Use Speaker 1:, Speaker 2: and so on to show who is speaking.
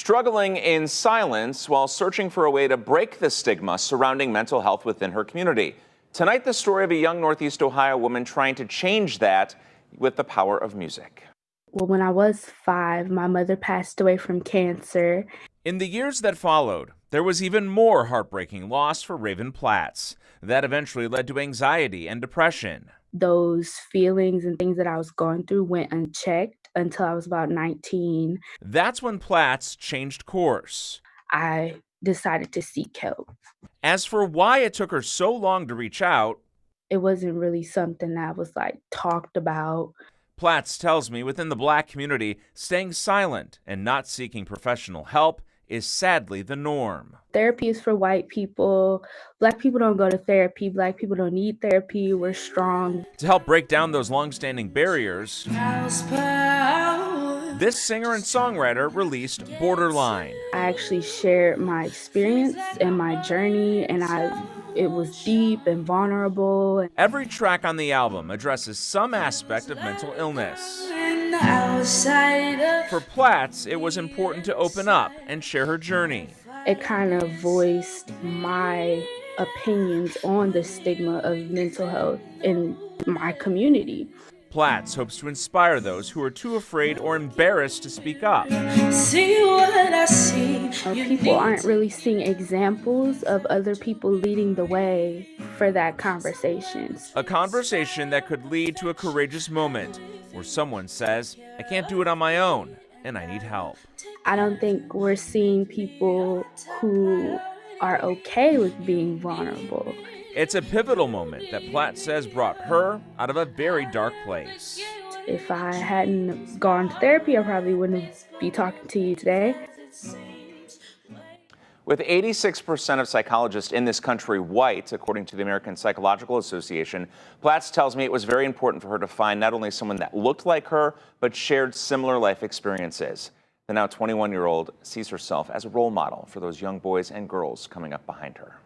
Speaker 1: struggling in silence while searching for a way to break the stigma surrounding mental health within her community. Tonight, the story of a young Northeast Ohio woman trying to change that with the power of music.
Speaker 2: Well, when I was 5, my mother passed away from cancer.
Speaker 3: In the years that followed, there was even more heartbreaking loss for Raven Platts. That eventually led to anxiety and depression.
Speaker 2: Those feelings and things that I was going through went unchecked until I was about 19.
Speaker 3: That's when Platts changed course.
Speaker 2: I decided to seek help.
Speaker 3: As for why it took her so long to reach out,
Speaker 2: It wasn't really something that was talked about.
Speaker 3: Platts tells me within the Black community, staying silent and not seeking professional help is sadly the norm.
Speaker 2: Therapy is for white people. Black people don't go to therapy. Black people don't need therapy. We're strong.
Speaker 3: To help break down those long-standing barriers, this singer and songwriter released Borderline.
Speaker 2: I actually shared my experience and my journey, and it was deep and vulnerable.
Speaker 3: Every track on the album addresses some aspect of mental illness. For Platts, it was important to open up and share her journey.
Speaker 2: It kind of voiced my opinions on the stigma of mental health in my community.
Speaker 3: Platts hopes to inspire those who are too afraid or embarrassed to speak up.
Speaker 2: People aren't really seeing examples of other people leading the way for that conversation.
Speaker 3: A conversation that could lead to a courageous moment where someone says, "I can't do it on my own, and I need help."
Speaker 2: I don't think we're seeing people who are okay with being vulnerable.
Speaker 3: It's a pivotal moment that Platt says brought her out of a very dark place.
Speaker 2: If I hadn't gone to therapy, I probably wouldn't be talking to you today.
Speaker 1: With 86% of psychologists in this country white, according to the American Psychological Association, Platts tells me it was very important for her to find not only someone that looked like her, but shared similar life experiences. The now 21-year-old sees herself as a role model for those young boys and girls coming up behind her.